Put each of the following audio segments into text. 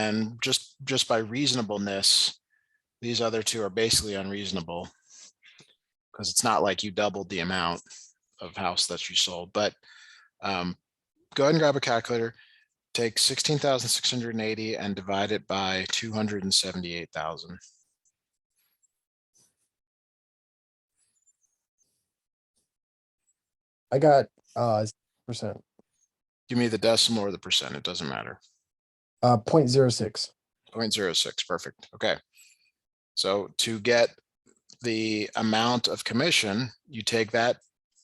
And just by reasonableness, these other two are basically unreasonable because it's not like you doubled the amount of house that you sold. But go ahead and grab a calculator, take 16,680 and divide it by 278,000. I got percent. Give me the decimal or the percent, it doesn't matter. 0.06. 0.06, perfect. Okay. So to get the amount of commission, you take that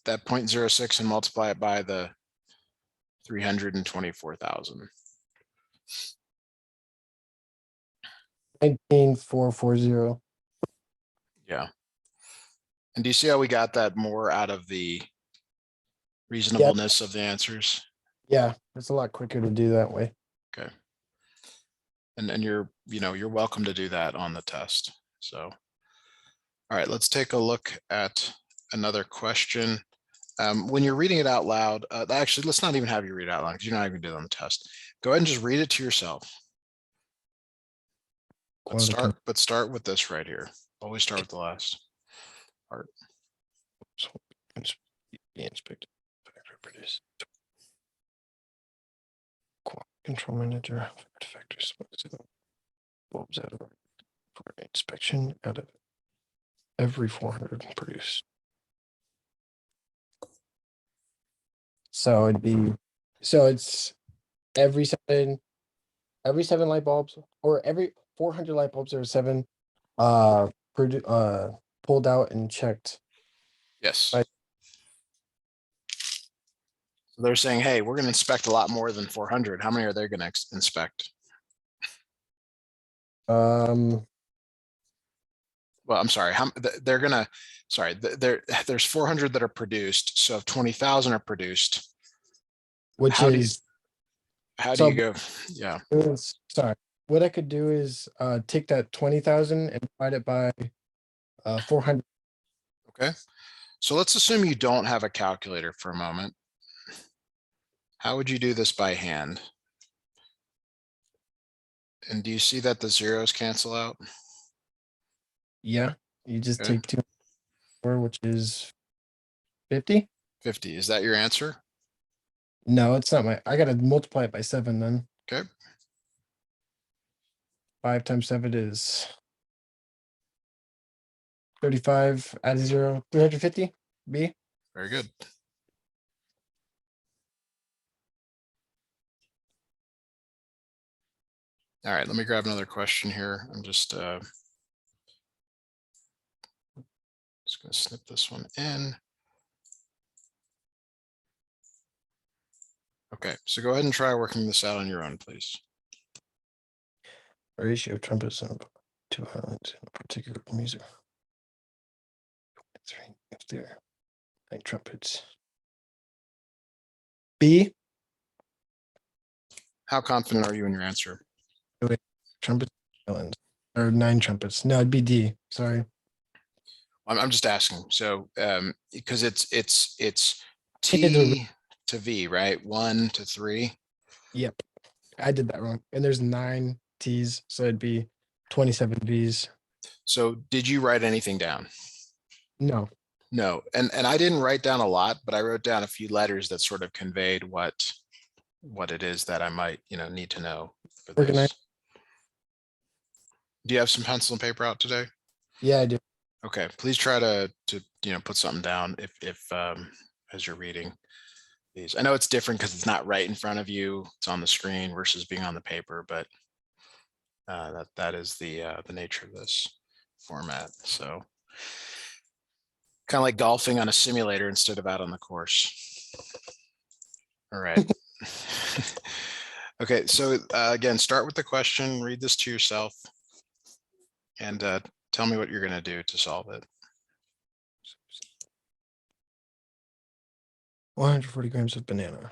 0.06 and multiply it by the 324,000. 19,440. Yeah. And do you see how we got that more out of the reasonableness of the answers? Yeah, it's a lot quicker to do that way. Okay. And you're welcome to do that on the test. So, all right, let's take a look at another question. When you're reading it out loud, actually, let's not even have you read it out loud because you're not even doing it on the test. Go ahead and just read it to yourself. But start with this right here. Always start with the last part. Inspected factor produce. Control manager factors bulbs out of for inspection out of every 400 produced. So it'd be it's every seven light bulbs, or every 400 light bulbs or seven pulled out and checked. Yes. Right. So they're saying, hey, we're going to inspect a lot more than 400. How many are they going to inspect? Well, I'm sorry. They're going to, sorry, there's 400 that are produced. So if 20,000 are produced, how do you go? Yeah. Sorry. What I could do is take that 20,000 and divide it by 400. Okay. So let's assume you don't have a calculator for a moment. How would you do this by hand? And do you see that the zeros cancel out? Yeah, you just take 2, which is 50. 50. Is that your answer? No, it's not I gotta multiply it by 7 then. Okay. 5 times 7 is 35, add a 0, 350. B. Very good. All right, let me grab another question here. I'm just going to snip this one in. Okay, so go ahead and try working this out on your own, please. Ratio of trumpets to violence in a particular music. 3 if there 9 trumpets. B. How confident are you in your answer? Trumpets or 9 trumpets. No, it'd be D. Sorry. I'm just asking. So because it's T to V, right? 1 to 3. Yep, I did that wrong. And there's 9 T's, so it'd be 27 V's. So did you write anything down? No. No, and I didn't write down a lot, but I wrote down a few letters that sort of conveyed what it is that I might need to know for this. Do you have some pencil and paper out today? Yeah, I do. Okay, please try to put something down if as you're reading these. I know it's different because it's not right in front of you, it's on the screen versus being on the paper, but that is the nature of this format. So kind of like golfing on a simulator instead of out on the course. All right. Okay, so again, start with the question, read this to yourself, and tell me what you're going to do to solve it. 140 grams of banana.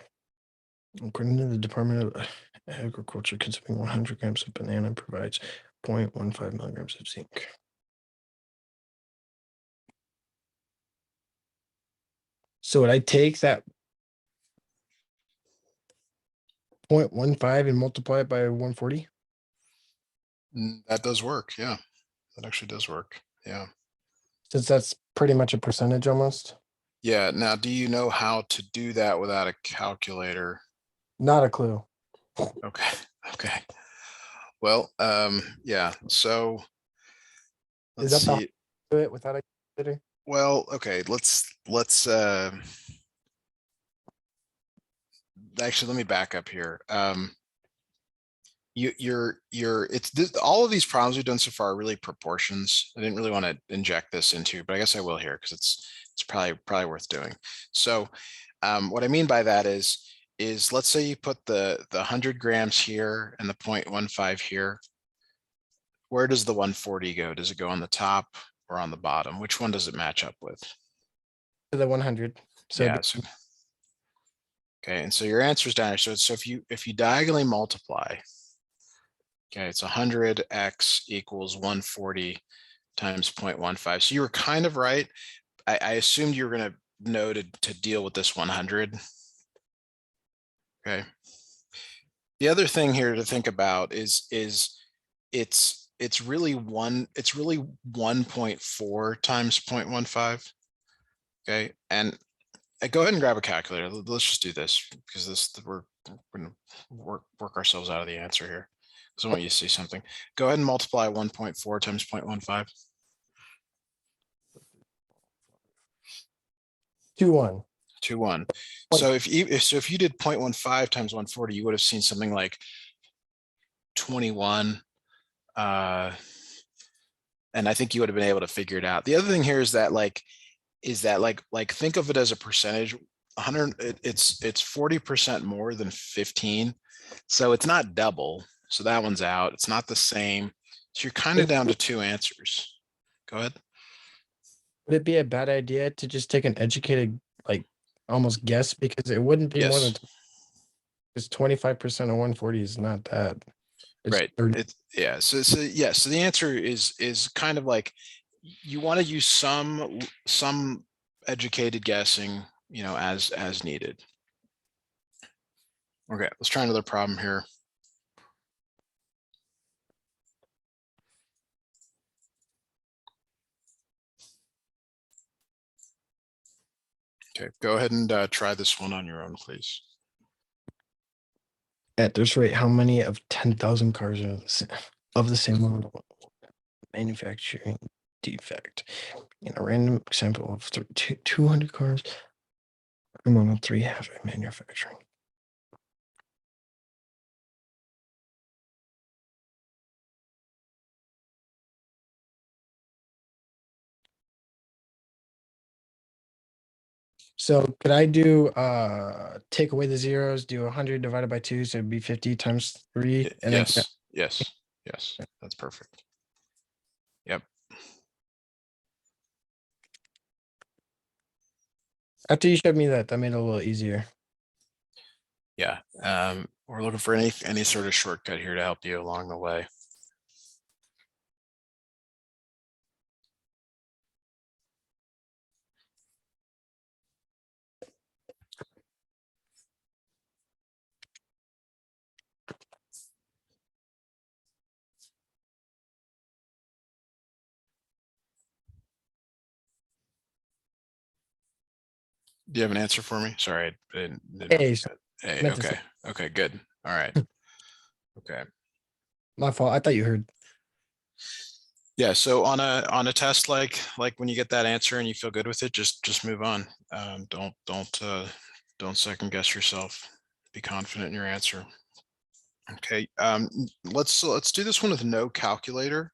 According to the Department of Agriculture, consuming 100 grams of banana provides 0.15 milligrams of zinc. So would I take that 0.15 and multiply it by 140? That does work. Yeah, that actually does work. Yeah. Since that's pretty much a percentage almost. Yeah. Now, do you know how to do that without a calculator? Not a clue. Okay. Okay. Well, yeah. So Is let's that the see. do it without a calculator? Well, okay. Let's actually let me back up here. It's this, all of these problems we've done so far are really proportions. I didn't really want to inject this into, but I guess I will here because it's probably worth doing. So what I mean by that is let's say you put the 100 grams here and the 0.15 here. Where does the 140 go? Does it go on the top or on the bottom? Which one does it match up with? To the 100. So Yeah. So, okay. And so your answer is down here. So if you diagonally multiply, okay, it's 100x equals 140 times 0.15. So you were kind of right. I assumed you were going to know to deal with this 100. Okay. The other thing here to think about is it's really 1.4 times 0.15. Okay. And go ahead and grab a calculator. Let's just do this because we're going to work ourselves out of the answer here. So I want you to see something. Go ahead and multiply 1.4 times 0.15. 2-1. 2-1. So if you did 0.15 times 140, you would have seen something like 21. And I think you would have been able to figure it out. The other thing here is that think of it as a percentage. 100, it's 40% more than 15. So it's not double. So that one's out. It's not the same. So you're kind of down to two answers. Go ahead. Would it be a bad idea to just take an educated, like almost guess, because it wouldn't be more than Yes. because 25% of 140 is not that. It's Right. 30. It's yeah. So yeah. So the answer is kind of like you want to use some educated guessing, as needed. Okay, let's try another problem here. Okay, go ahead and try this one on your own, please. At this rate, how many of 10,000 cars are of the same model manufacturing defect? In a random example of 200 cars, Model 3 have a manufacturing. So could I do take away the zeros, do 100 divided by 2, so it'd be 50 times 3, and then Yes. That's perfect. Yep. after you showed me that made it a little easier. Yeah. We're looking for any sort of shortcut here to help you along the way. Do you have an answer for me? Sorry, I didn't know if Hey, you so got. Hey, meant to okay. say Okay, good. All right. Okay. my fault. I thought you heard. Yeah, so on a test like when you get that answer and you feel good with it, just move on. Don't second guess yourself. Be confident in your answer. Okay. Let's do this one with no calculator,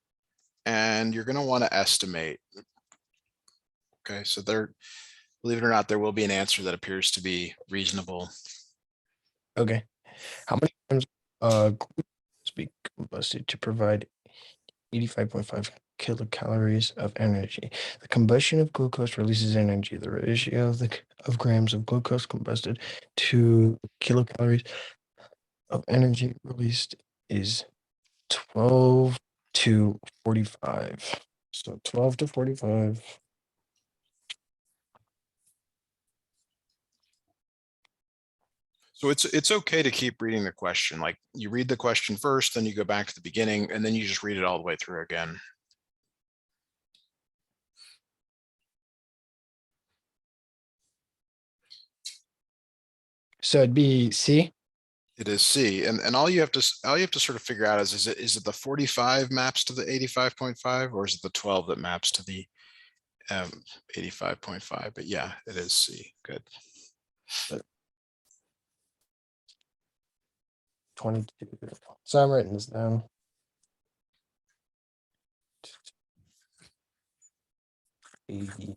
and you're going to want to estimate. Okay, so believe it or not, there will be an answer that appears to be reasonable. Okay. How many times glucose be combusted to provide 85.5 kilocalories of energy? The combustion of glucose releases energy. The ratio of grams of glucose combusted to kilocalories of energy released is 12 to 45. So 12 to 45. So it's okay to keep reading the question. Like you read the question first, then you go back to the beginning, and then you just read it all the way through again. So it'd be C. It is C, and all you have to sort of figure out is it the 45 maps to the 85.5, or is it the 12 that maps to the 85.5? But yeah, it is C. Good. 22. So I'm writing this down. 85.5.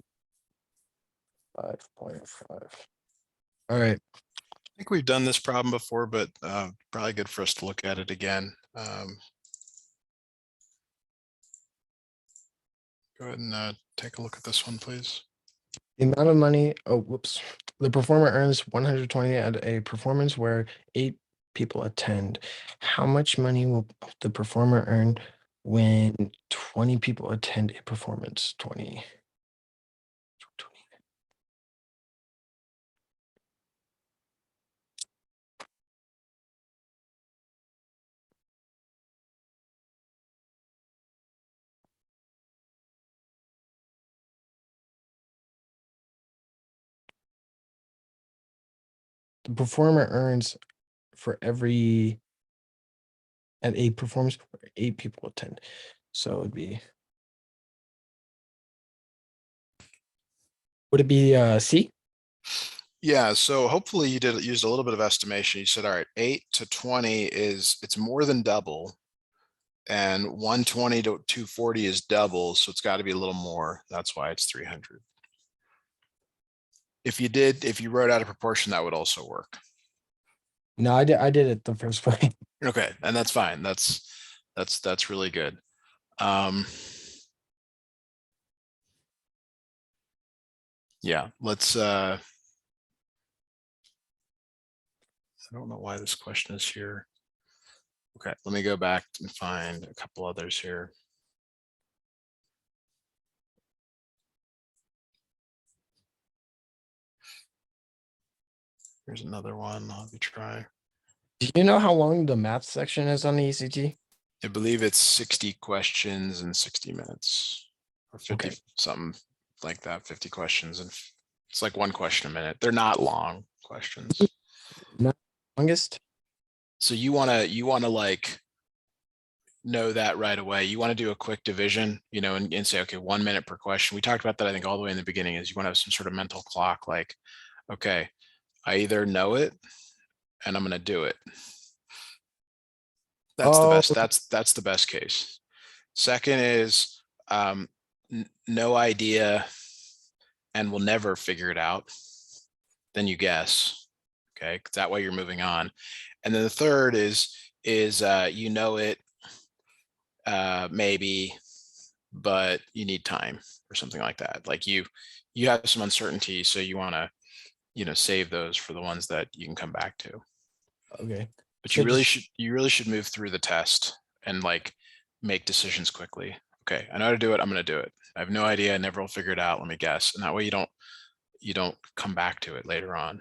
All right. I think we've done this problem before, but probably good for us to look at it again. Go ahead and take a look at this one, please. The amount of money, oh, whoops. The performer earns 120 at a performance where 8 people attend. How much money will the performer earn when 20 people attend a performance? 20. The performer earns for every at a performance where 8 people attend. So it'd be, would it be C? Yeah, so hopefully you used a little bit of estimation. You said, all right, 8 to 20 it's more than double, and 120 to 240 is double, so it's got to be a little more. That's why it's 300. If you wrote out a proportion, that would also work. No, I did it the first way. Okay, and that's fine. That's really good. Yeah, let's I don't know why this question is here. Okay, let me go back and find a couple others here. Here's another one. Let me try. Do you know how long the math section is on the ECT? I believe it's 60 questions in 60 minutes, or 50 Okay. something like that. 50 questions, and it's like one question a minute. They're not long questions. Not longest? So you wanna like know that right away. You want to do a quick division, and say, okay, 1 minute per question. We talked about that, I think, all the way in the beginning. Is you want to have some sort of mental clock, like, okay, I either know it and I'm going to do it. That's the Oh, best. That's the best case. Second is no idea and will never figure it out. Then you guess. Okay, because that way you're moving on. And then the third is you know it, maybe, but you need time or something like that. Like you have some uncertainty, so you want to save those for the ones that you can come back to. okay. But So you really should move through the test and like make decisions quickly. Okay, I know how to do it. I'm going to do it. I have no idea. I never will figure it out. Let me guess. And that way you don't come back to it later on.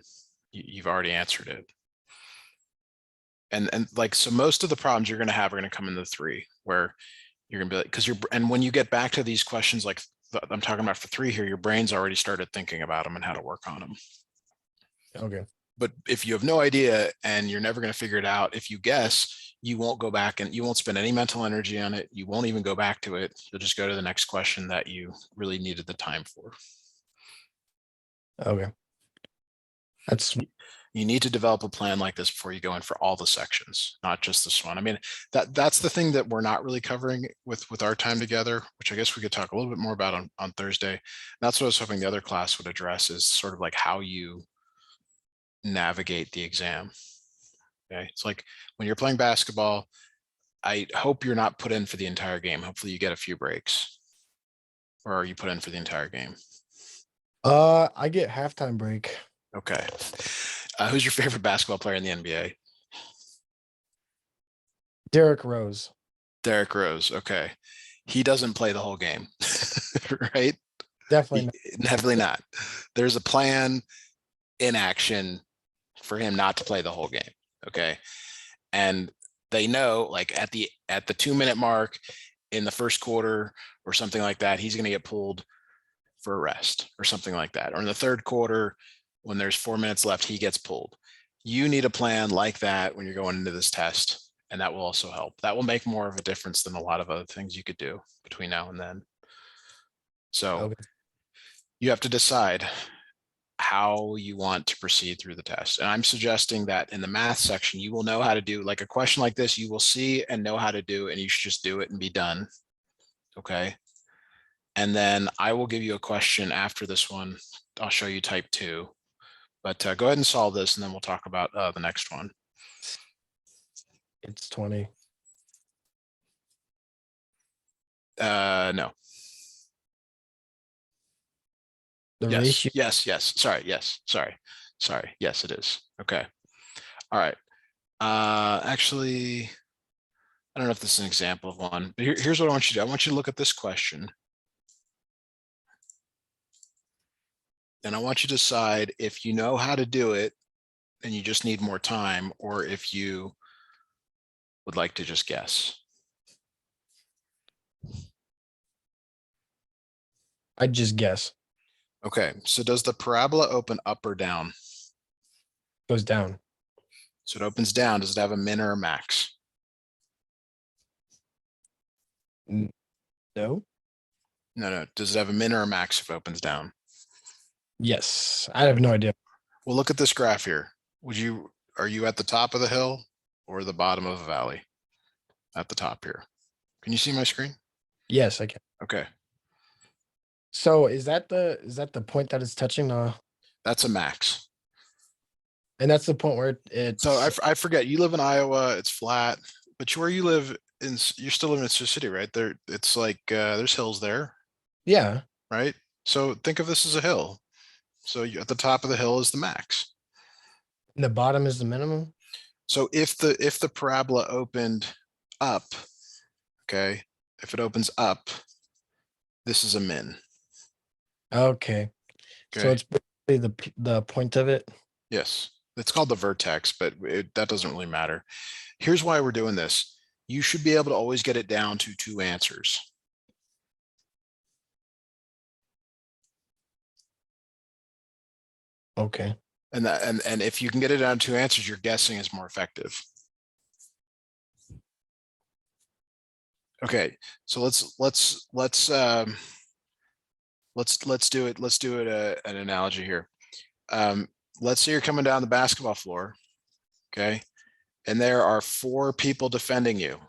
You've already answered it. And like, so most of the problems you're going to have are going to come in the 3, where you're going to be like, because and when you get back to these questions, like I'm talking about for 3 here, your brain's already started thinking about them and how to work on them. okay. But if you have no idea and you're never going to figure it out, if you guess, you won't go back and you won't spend any mental energy on it. You won't even go back to it. You'll just go to the next question that you really needed the time for. Okay. That's You need to develop a plan like this before you go in for all the sections, not just this one. I mean, that's the thing that we're not really covering with our time together, which I guess we could talk a little bit more about on Thursday. And that's what I was hoping the other class would address, is sort of like how you navigate the exam. Okay, it's like when you're playing basketball, I hope you're not put in for the entire game. Hopefully you get a few breaks. Or are you put in for the entire game? I get halftime break. Okay. Who's your favorite basketball player in the NBA? Derrick Rose. Derrick Rose. Okay. He doesn't play the whole game, right? Definitely not. Definitely not. There's a plan in action for him not to play the whole game. Okay. And they know like at the 2-minute mark in the first quarter or something like that, he's going to get pulled for a rest or something like that. Or in the third quarter, when there's 4 minutes left, he gets pulled. You need a plan like that when you're going into this test. And that will also help. That will make more of a difference than a lot of other things you could do between now and then. So Okay. you have to decide how you want to proceed through the test. And I'm suggesting that in the math section, you will know how to do like a question like this, you will see and know how to do, and you should just do it and be done. Okay. And then I will give you a question after this one. I'll show you type 2, but go ahead and solve this and then we'll talk about the next one. It's 20. No. The Yes, ratio. yes. Sorry. Yes, it is. Okay. All right. Actually, I don't know if this is an example of one, but here's what I want you to do. I want you to look at this question. And I want you to decide if you know how to do it and you just need more time, or if you would like to just guess. I'd just guess. Okay, so does the parabola open up or down? Goes down. So it opens down. Does it have a min or a max? No. No. Does it have a min or a max if it opens down? Yes. I have no idea. Well, look at this graph here. Are you at the top of the hill or the bottom of the valley? At the top here. Can you see my screen? Yes, I can. Okay, So is that the point that it's touching the, that's a max. and that's the point where it's So I forget, you live in Iowa, it's flat, but where you live in, you're still living in Sioux City, right? There, it's like, there's hills there, yeah. right? So think of this as a hill. So at the top of the hill is the max. And the bottom is the minimum. So if the parabola opened up, okay, if it opens up, this is a min. Okay. So Okay. it's basically the point of it. Yes, it's called the vertex, but that doesn't really matter. Here's why we're doing this. You should be able to always get it down to 2 answers. Okay. And if you can get it down to 2 answers, your guessing is more effective. Okay, so let's do it. Let's do it an analogy here. Let's say you're coming down the basketball floor, okay, and there are 4 people defending you.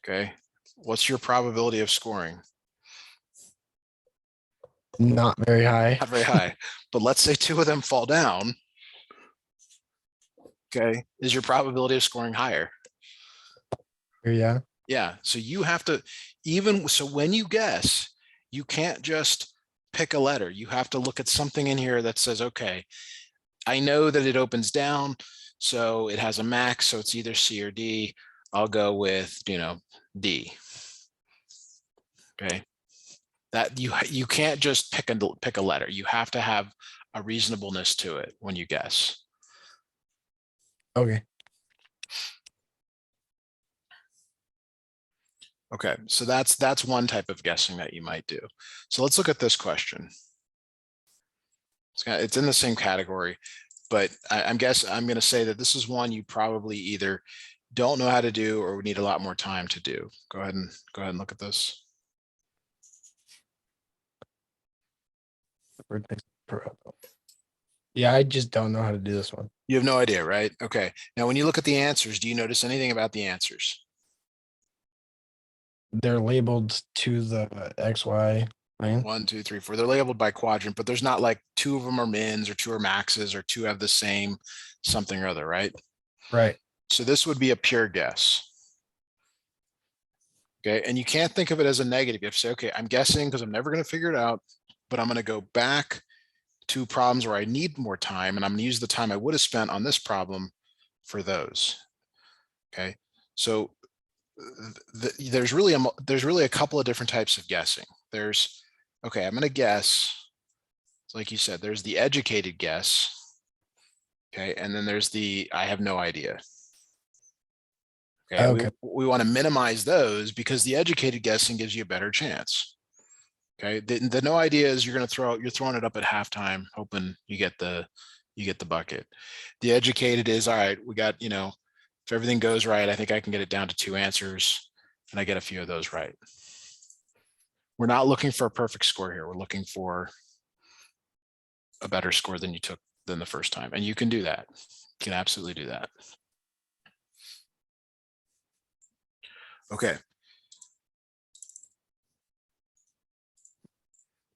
Okay, what's your probability of scoring? Not very high. Not very high, but let's say 2 of them fall down. Okay, is your probability of scoring higher? Yeah. Yeah, so you have to, so when you guess, you can't just pick a letter. You have to look at something in here that says, okay, I know that it opens down, so it has a max, so it's either C or D. I'll go with, D. Okay, that you can't just pick a letter. You have to have a reasonableness to it when you guess. Okay. Okay, so that's one type of guessing that you might do. So let's look at this question. It's in the same category, but I'm going to say that this is one you probably either don't know how to do or would need a lot more time to do. Go ahead and look at this. Yeah, I just don't know how to do this one. You have no idea, right? Okay. Now, when you look at the answers, do you notice anything about the answers? They're labeled to the XY plane. 1, 2, 3, 4. They're labeled by quadrant, but there's not like 2 of them are mins or 2 are maxes or 2 have the same something or other, right? Right. So this would be a pure guess. Okay. And you can't think of it as a negative. You have to say, okay, I'm guessing because I'm never going to figure it out, but I'm going to go back to problems where I need more time, and I'm going to use the time I would have spent on this problem for those. Okay. So there's really a couple of different types of guessing. There's, okay, I'm going to guess, like you said, there's the educated guess. Okay, and then there's the I have no idea. Okay, Okay. we want to minimize those because the educated guessing gives you a better chance. Okay, the no idea is you're throwing it up at halftime, hoping you get the bucket. The educated is all right. We got, if everything goes right, I think I can get it down to 2 answers, and I get a few of those right. We're not looking for a perfect score here. We're looking for a better score than you took than the first time, and you can do that. You can absolutely do that. Okay.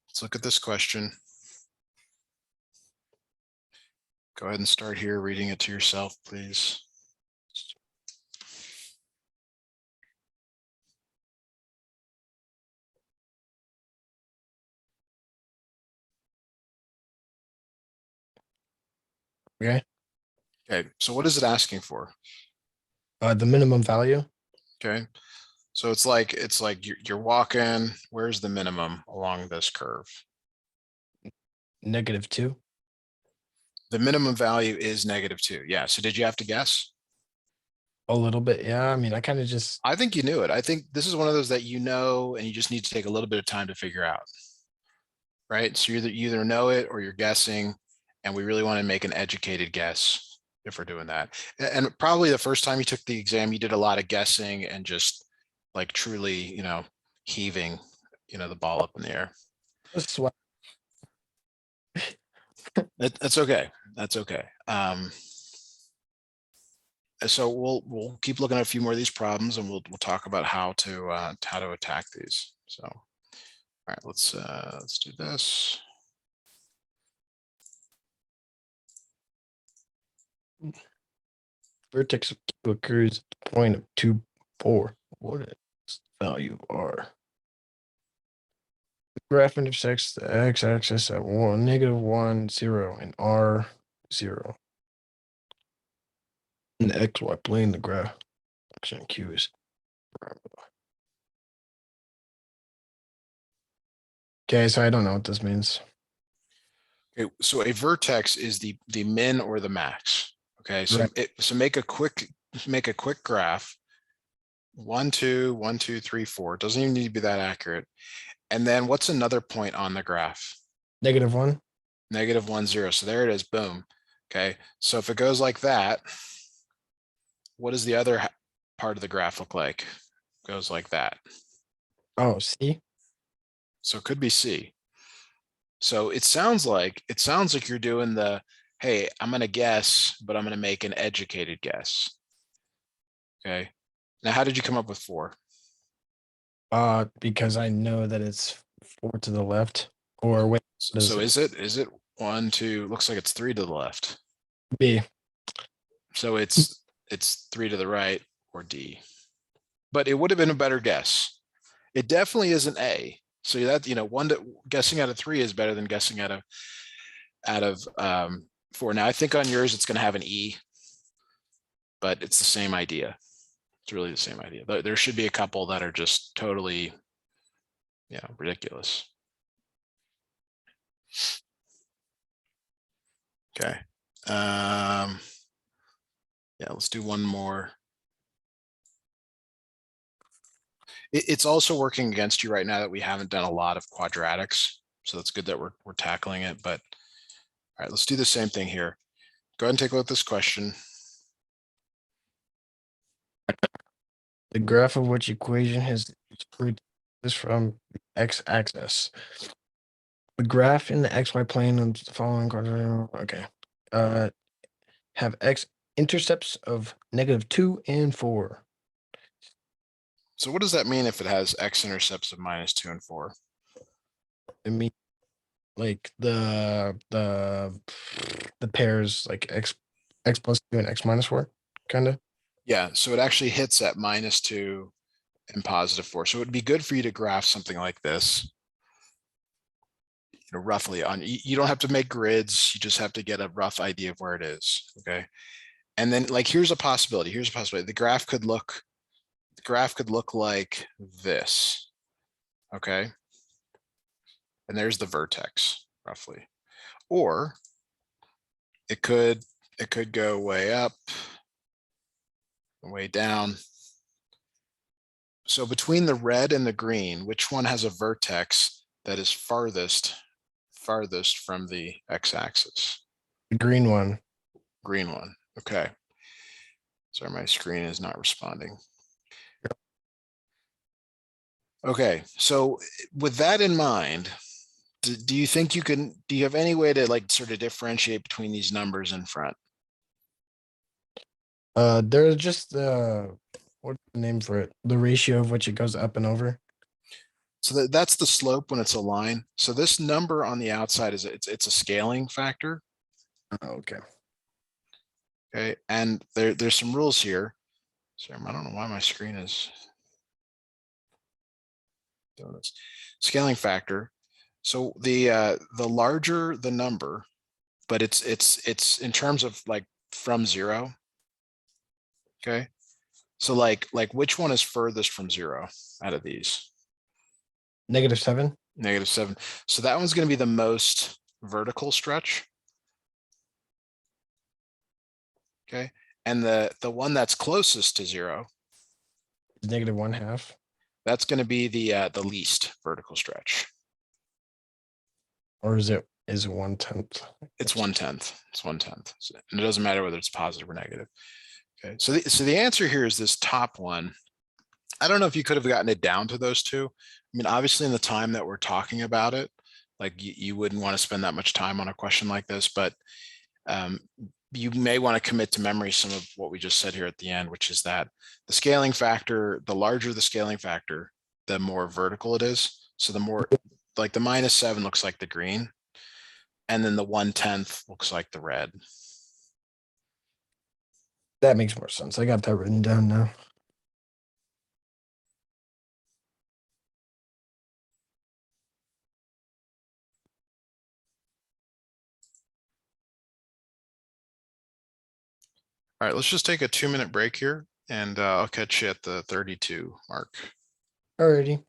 Let's look at this question. Go ahead and start here reading it to yourself, please. Okay. Okay, so what is it asking for? The minimum value. Okay, so it's like you're walking. Where's the minimum along this curve? -2. The minimum value is -2. Yeah. So did you have to guess? A little bit. Yeah. I mean, I kind of just. I think you knew it. I think this is one of those that and you just need to take a little bit of time to figure out. Right. So you either know it or you're guessing, and we really want to make an educated guess if we're doing that. And probably the first time you took the exam, you did a lot of guessing and just like truly, heaving, the ball up in the air. That's okay. That's okay. So we'll keep looking at a few more of these problems, and we'll talk about how to attack these. So, all right, let's do this. Vertex occurs at the point of 2, 4. What is the value of R? The graph intersects the x-axis at -1, 0, and R 0. In the xy plane, the graph action Q is. Okay, so I don't know what this means. Okay, so a vertex is the min or the max. Okay, so Right. so make a quick graph. 1, 2, 1, 2, 3, 4. It doesn't even need to be that accurate. And then what's another point on the graph? -1. -1, 0. So there it is. Boom. Okay. So if it goes like that, what does the other part of the graph look like? It goes like that. Oh, C. So it could be C. So it sounds like you're doing the, hey, I'm going to guess, but I'm going to make an educated guess. Okay. Now, how did you come up with 4? Because I know that it's 4 to the left. Or wait, So is it 1, 2? Looks like it's 3 to the left. B. So it's 3 to the right, or D. But it would have been a better guess. It definitely isn't A. So that, guessing out of 3 is better than guessing out of 4. Now I think on yours it's going to have an E, but it's the same idea. It's really the same idea. There should be a couple that are just totally, ridiculous. Okay. Yeah, let's do one more. It's also working against you right now that we haven't done a lot of quadratics. So that's good that we're tackling it. But all right, let's do the same thing here. Go ahead and take a look at this question. The graph of which equation has this from the x-axis. The graph in the xy plane of the following quadrant. Okay. Have x intercepts of -2 and 4. So what does that mean if it has x-intercepts of -2 and 4? I mean, like the pairs like x plus 2 and x minus 4, kind of. Yeah, so it actually hits at -2 and +4. So it would be good for you to graph something like this. Roughly on, you don't have to make grids. You just have to get a rough idea of where it is. Okay. And then here's a possibility. The graph could look like this. Okay. And there's the vertex roughly. Or it could It could go way up, way down. So between the red and the green, which one has a vertex that is farthest from the x-axis? The green one. Green one. Okay. Sorry, my screen is not responding. Okay, so with that in mind, do you think do you have any way to like sort of differentiate between these numbers in front? There's just what's the name for it? The ratio of which it goes up and over. So that's the slope when it's a line. So this number on the outside is it's a scaling factor. Okay. Okay, and there's some rules here. So I don't know why my screen is doing this. Scaling factor. So the larger the number, but it's in terms of like from zero. Okay. So like which one is furthest from zero out of these? -7. -7. So that one's going to be the most vertical stretch. Okay. And the one that's closest to zero, Is -1/2. that's going to be the least vertical stretch. Or is it 1/10? It's 1/10. It's 1/10. And it doesn't matter whether it's positive or negative. Okay. So the answer here is this top one. I don't know if you could have gotten it down to those two. I mean, obviously in the time that we're talking about it, like you wouldn't want to spend that much time on a question like this, but you may want to commit to memory some of what we just said here at the end, which is that the scaling factor, the larger the scaling factor, the more vertical it is. So the more like the -7 looks like the green, and then the 1/10 looks like the red. That makes more sense. I got that written down now. All right, let's just take a 2-minute break here, and I'll catch you at the 32 mark. Alrighty.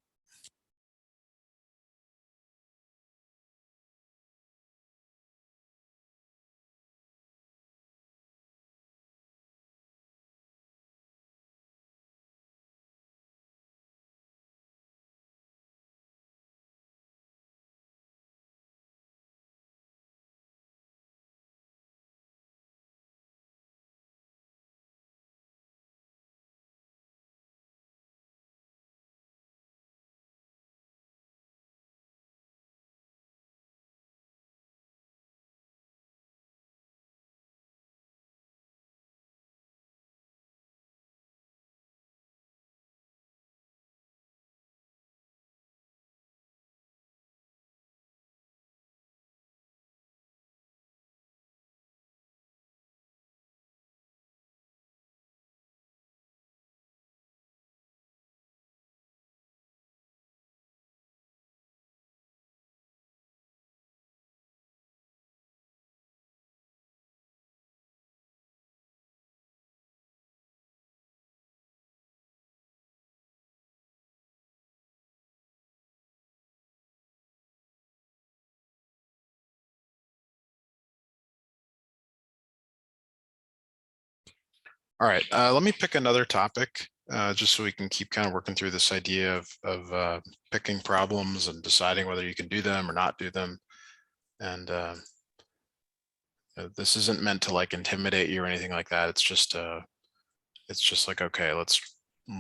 All right, let me pick another topic just so we can keep kind of working through this idea of picking problems and deciding whether you can do them or not do them. And this isn't meant to like intimidate you or anything like that. It's just like, okay, let's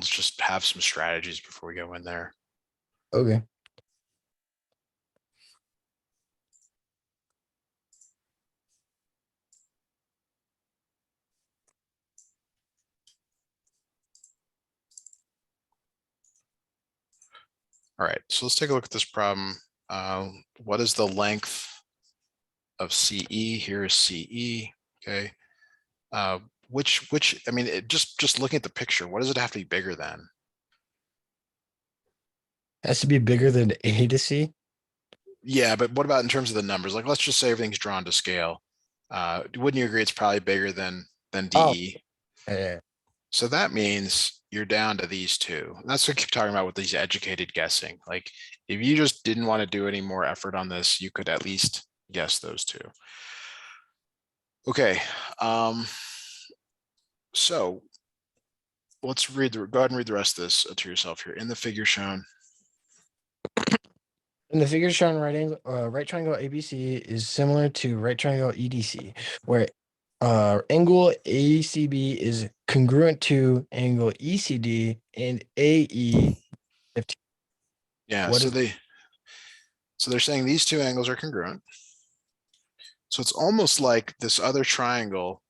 just have some strategies before we go in there. Okay. All right, so let's take a look at this problem. What is the length of CE? Here is CE. Okay. Which I mean, just looking at the picture, what does it have to be bigger than? Has to be bigger than A to C. Yeah, but what about in terms of the numbers? Like, let's just say everything's drawn to scale. Wouldn't you agree it's probably bigger than Oh, DE? yeah. So that means you're down to these two. And that's what I keep talking about with these educated guessing. Like, if you just didn't want to do any more effort on this, you could at least guess those two. Okay. So let's go ahead and read the rest of this to yourself here. In the figure shown, In the figure shown, right triangle ABC is similar to right triangle EDC, where angle ACB is congruent to angle ECD and AE 15. yeah. What is So they're saying these two angles are congruent. So it's almost like this other triangle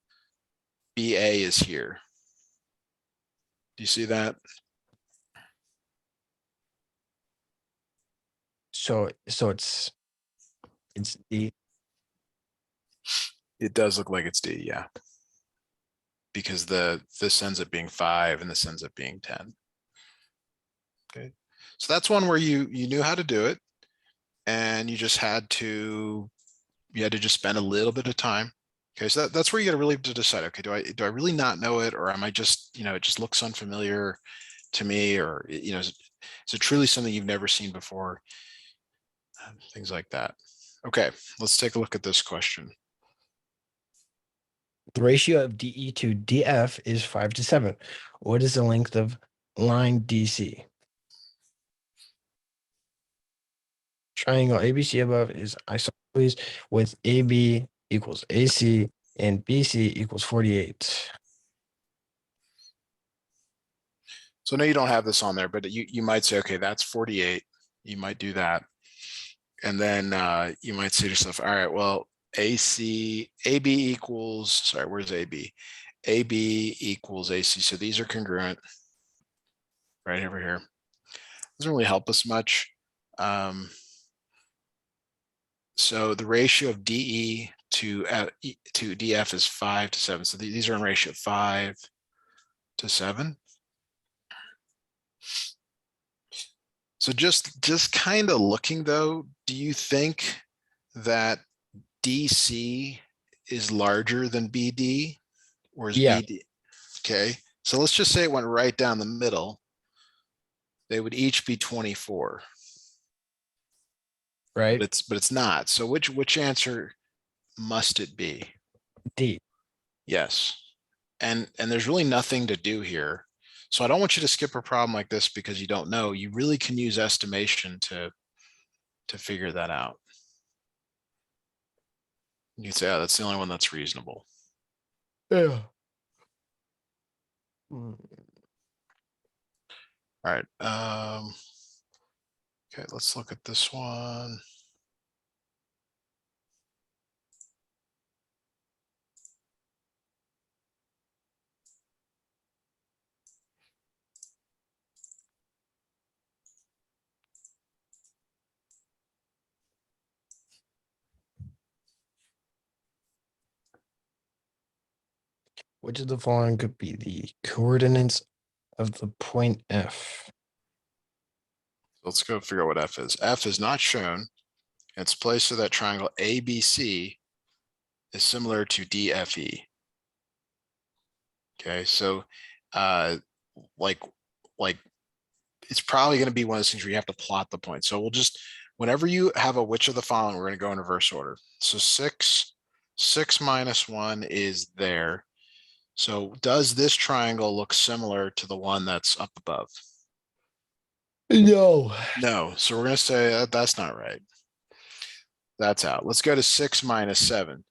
BA is here. Do you see that? so it's D. It does look like it's D, yeah. Because this ends up being 5 and this ends up being 10. Okay. So that's one where you knew how to do it and you had to just spend a little bit of time. Okay, so that's where you got to really decide. Okay, do I really not know it, or am I just it just looks unfamiliar to me, or is it truly something you've never seen before? Things like that. Okay, let's take a look at this question. The ratio of DE to DF is 5:7. What is the length of line DC? Triangle ABC above is isosceles with AB equals AC and BC equals 48. So no, you don't have this on there, but you might say, okay, that's 48. You might do that, and then you might say to yourself, all right, well, AB equals, sorry, where's AB? AB equals AC. So these are congruent right over here. Doesn't really help us much. So the ratio of DE to DF is 5:7. So these are in ratio 5:7. So just kind of looking though, do you think that DC is larger than BD, or is Yeah, BD? Okay, so let's just say it went right down the middle. They would each be 24, right. but it's not. So which answer must it be? D. Yes. And there's really nothing to do here. So I don't want you to skip a problem like this because you don't know. You really can use estimation to figure that out. You say, oh, that's the only one that's reasonable. Yeah. All right. Okay, let's look at this one. Which of the following could be the coordinates of the point F? Let's go figure out what F is. F is not shown. It's placed so that triangle ABC is similar to DFE. Okay, so like it's probably going to be one of those things where you have to plot the point. So we'll just, whenever you have a which of the following, we're going to go in reverse order. So 6 minus 1 is there. So does this triangle look similar to the one that's up above? No. No. So we're going to say that's not right. That's out. Let's go to 6 minus 7.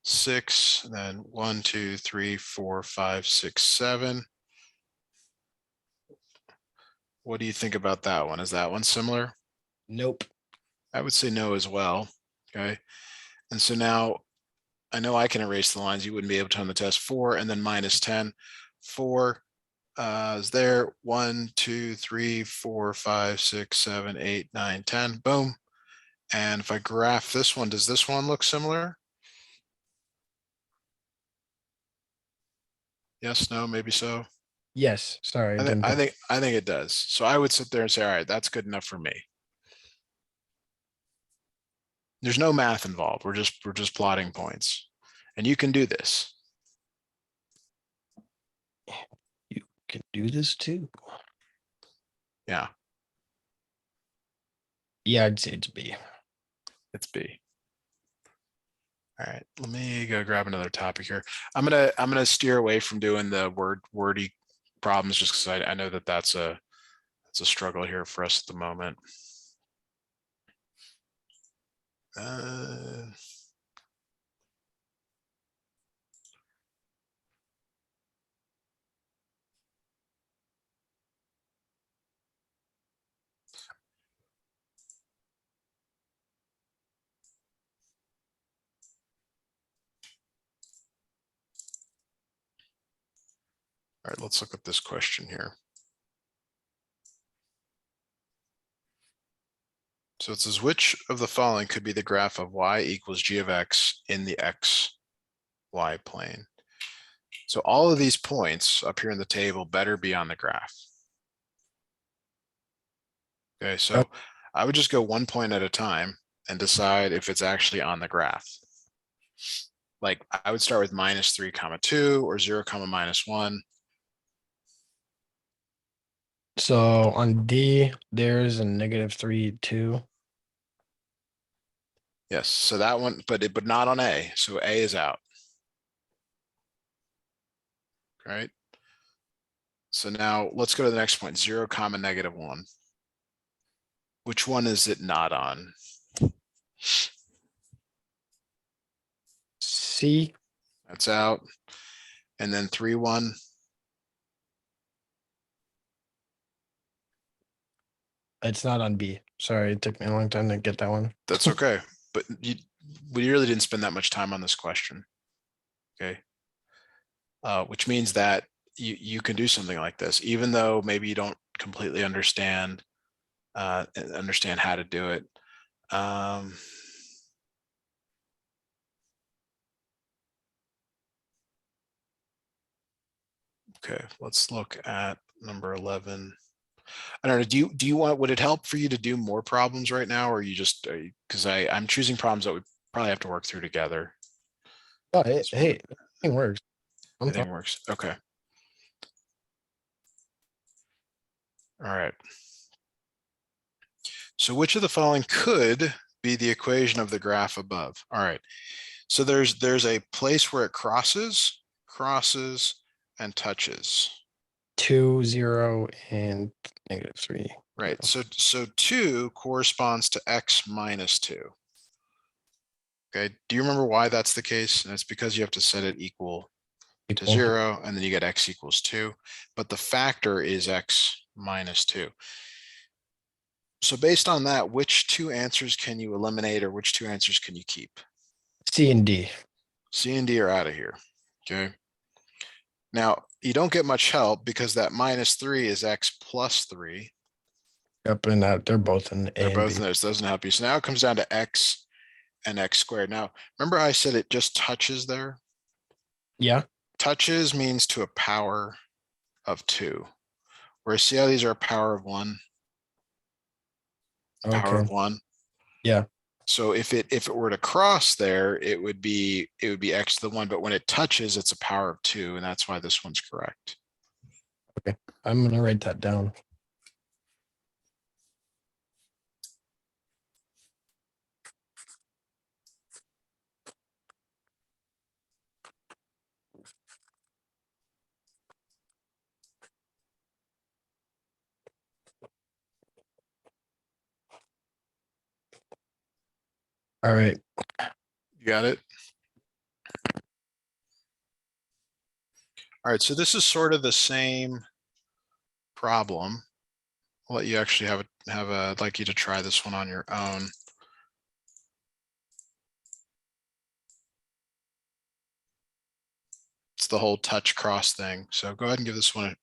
6, then 1, 2, 3, 4, 5, 6, 7. What do you think about that one? Is that one similar? Nope. I would say no as well. Okay. And so now I know I can erase the lines. You wouldn't be able to on the test. 4 and then minus 10. 4 is there. 1, 2, 3, 4, 5, 6, 7, 8, 9, 10. Boom. And if I graph this one, does this one look similar? Yes, no, maybe so. Yes. Sorry, I didn't. I think it does. So I would sit there and say, all right, that's good enough for me. There's no math involved. We're just plotting points. And you can do this. You can do this too. Yeah, Yeah, I'd say it's B. it's B. All right, let me go grab another topic here. I'm gonna steer away from doing the wordy problems just because I know that that's a struggle here for us at the moment. All right, let's look at this question here. So it says, which of the following could be the graph of y equals g of x in the x, y plane? So all of these points up here in the table better be on the graph. Okay, so I would just go 1 point at a time and decide if it's actually on the graph. Like I would start with -3, 2 or 0, -1. So on D, there's a -3, 2. Yes, so that one, but not on A. So A is out. Right. So now let's go to the next point, 0, -1. Which one is it not on? C. That's out. And then 3, 1. It's not on B. Sorry, it took me a long time to get that one. That's okay. But we really didn't spend that much time on this question. Okay. Which means that you can do something like this, even though maybe you don't completely understand how to do it. Okay, let's look at number 11. I don't know. Do you want, would it help for you to do more problems right now, or you just, because I'm choosing problems that we probably have to work through together. Oh, hey, it works. Everything works. Okay. All right. So which of the following could be the equation of the graph above? All right. So there's a place where it crosses, and touches. 2, 0, and -3. Right. So 2 corresponds to x minus 2. Okay. Do you remember why that's the case? And it's because you have to set it equal to 0, and then you get x equals 2. But the factor is x minus 2. So based on that, which 2 answers can you eliminate, or which 2 answers can you keep? C and D. C and D are out of here. Okay. Now you don't get much help because that -3 is x plus 3. Yep, and that they're both in A They're and both B. in those. Doesn't help you. So now it comes down to x and x squared. Now, remember I said it just touches there? Yeah. Touches means to a power of 2. Whereas see how these are a power of 1? Power of Okay. 1. Yeah. So if it were to cross there, it would be x to the 1, but when it touches, it's a power of 2, and that's why this one's correct. Okay. I'm gonna write that down. All right. You got it? All right, so this is sort of the same problem. I'll let you actually I'd like you to try this one on your own. It's the whole touch cross thing. So go ahead and give this one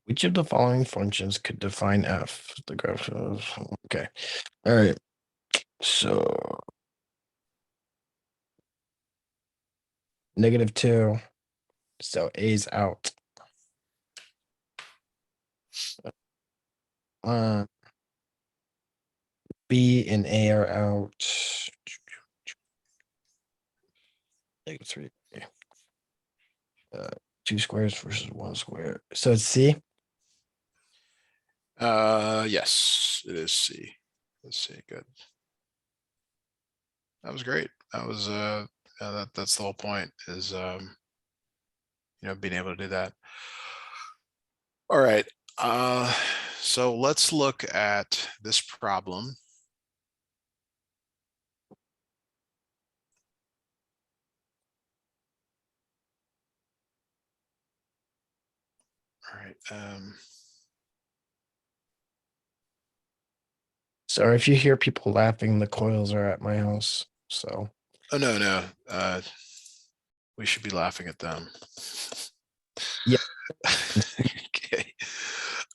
Which of the following functions could define f? The graph of, okay. All right. So -2. So A's out. B and A are out. -3. 2 squares versus 1 square. So it's C. yes, it is C. Let's see, good. That was great. That was that's the whole point is being able to do that. All right. So let's look at this problem. All right. Sorry if you hear people laughing, the coils are at my house. So Oh no. We should be laughing at them. Yeah. Okay.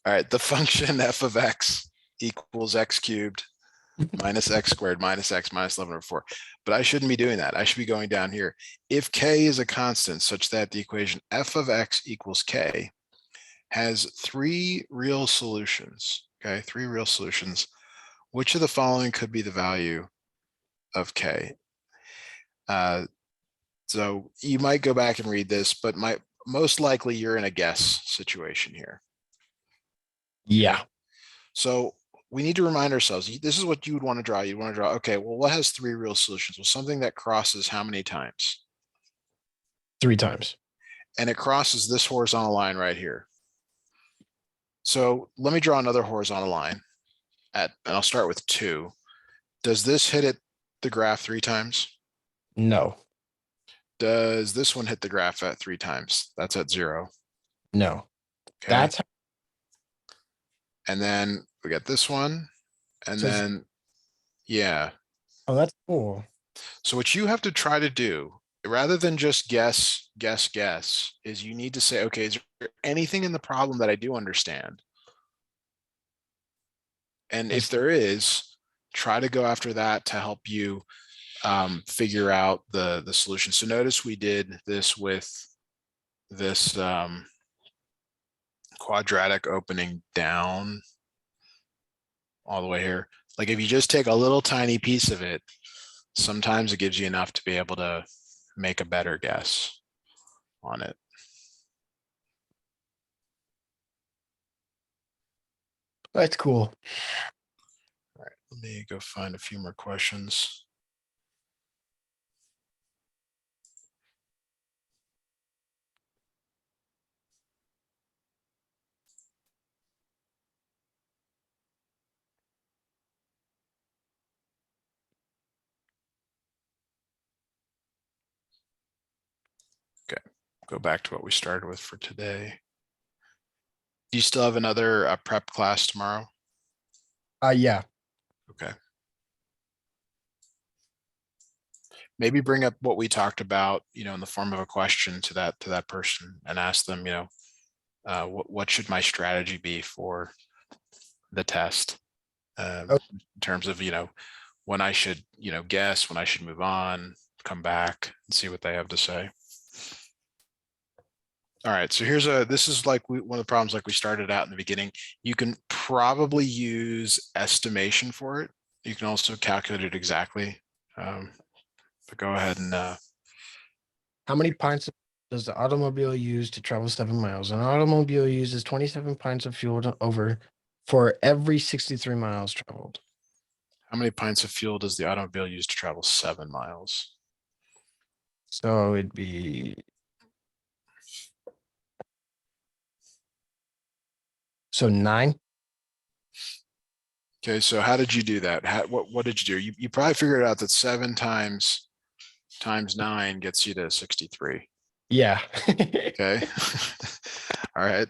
All right. The function f of x equals x cubed minus x squared minus x minus 11 over 4. But I shouldn't be doing that. I should be going down here. If k is a constant such that the equation f of x equals k has three real solutions, okay, three real solutions, which of the following could be the value of k? So you might go back and read this, but most likely you're in a guess situation here. Yeah. So we need to remind ourselves, this is what you would want to draw. You'd want to draw, okay, well, what has three real solutions? Well, something that crosses how many times? 3 times. And it crosses this horizontal line right here. So let me draw another horizontal line and I'll start with 2. Does this hit the graph 3 times? No. Does this one hit the graph at 3 times? That's at 0. No. Okay. That's And then we got this one. And So then, yeah. Oh, that's cool. So what you have to try to do, rather than just guess, is you need to say, okay, is there anything in the problem that I do understand? And if there is, try to go after that to help you figure out the solution. So notice we did this with this quadratic opening down all the way here. Like if you just take a little tiny piece of it, sometimes it gives you enough to be able to make a better guess on it. That's cool. All right, let me go find a few more questions. Okay, go back to what we started with for today. Do you still have another prep class tomorrow? Yeah. Okay. Maybe bring up what we talked about, in the form of a question to that person and ask them, what should my strategy be for the test Okay. in terms of, when I should, guess, when I should move on, come back and see what they have to say. All right, so this is like one of the problems like we started out in the beginning. You can probably use estimation for it. You can also calculate it exactly. But go ahead and How many pints does the automobile use to travel 7 miles? An automobile uses 27 pints of fuel for every 63 miles traveled. how many pints of fuel does the automobile use to travel 7 miles? So it'd be so 9. Okay, so how did you do that? What did you do? You probably figured out that 7 times 9 gets you to 63. Yeah. Okay. All right.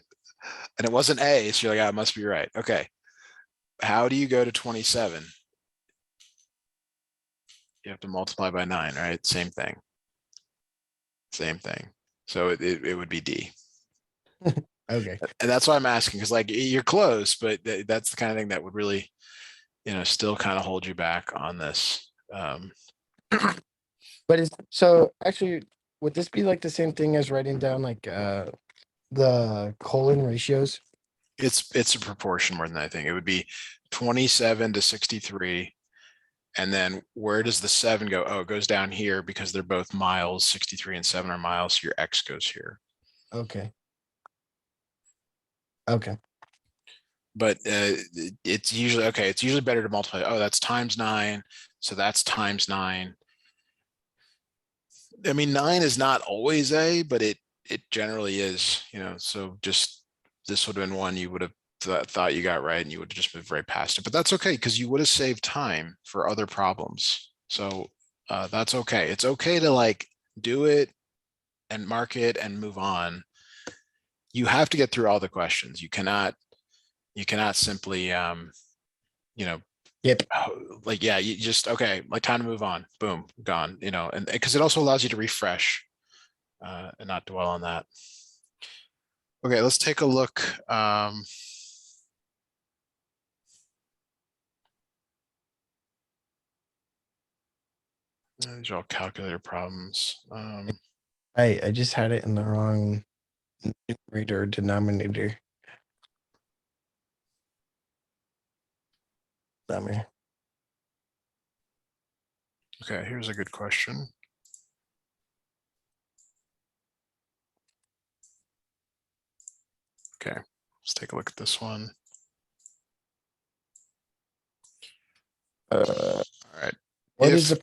And it wasn't A, so you're like, it must be right. Okay. How do you go to 27? You have to multiply by 9, right? Same thing. So it would be D. Okay. And that's why I'm asking, because like you're close, but that's the kind of thing that would really, still kind of hold you back on this. But so actually, would this be like the same thing as writing down like the colon ratios? It's a proportion more than I think. It would be 27 to 63. And then where does the 7 go? Oh, it goes down here because they're both miles. 63 and 7 are miles. So your X goes here. Okay. Okay. But it's usually okay. It's usually better to multiply. Oh, that's times 9. So that's times 9. I mean, 9 is not always A, but it generally is, so just this would have been one you would have thought you got right and you would have just moved right past it. But that's okay because you would have saved time for other problems. So that's okay. It's okay to like do it and mark it and move on. You have to get through all the questions. You cannot simply you know Yep. like, yeah, you just, okay, like, time to move on, boom, gone, and because it also allows you to refresh and not dwell on that. Okay, let's take a look. These are all calculator problems. I just had it in the wrong numerator denominator. Bummer. Okay, here's a good question. Okay, let's take a look at this one. Uh, All right. what is the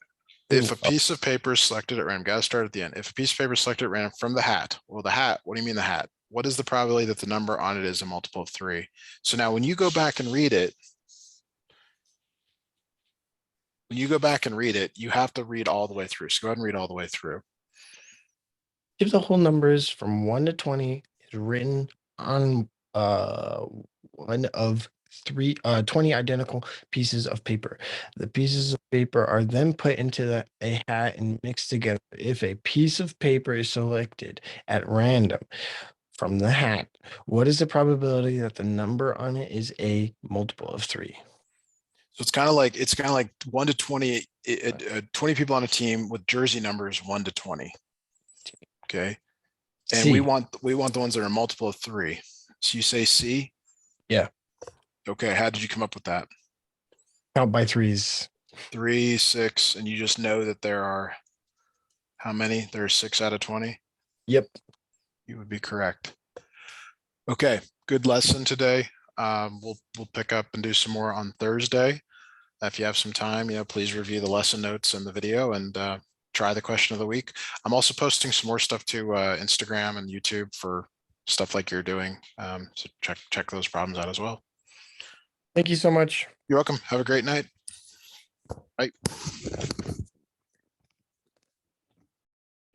If a piece of paper is selected at random, gotta start at the end. If a piece of paper is selected at random from the hat, well, the hat, what do you mean the hat? What is the probability that the number on it is a multiple of 3? So now when you go back and read it, you have to read all the way through. So go ahead and read all the way through. if the whole numbers from 1 to 20 is written on one of 20 identical pieces of paper. The pieces of paper are then put into a hat and mixed together. If a piece of paper is selected at random from the hat, what is the probability that the number on it is a multiple of 3? So it's kind of like 1 to 20, 20 people on a team with jersey numbers 1 to 20. Okay. And C. we want the ones that are a multiple of 3. So you say C? Yeah. Okay. How did you come up with that? Count by threes. 3, 6, and you just know that there are how many? There are 6 out of 20. Yep. You would be correct. Okay, good lesson today. We'll pick up and do some more on Thursday. If you have some time, please review the lesson notes and the video and try the question of the week. I'm also posting some more stuff to Instagram and YouTube for stuff like you're doing. So check those problems out as well. Thank you so much. You're welcome. Have a great night. Bye.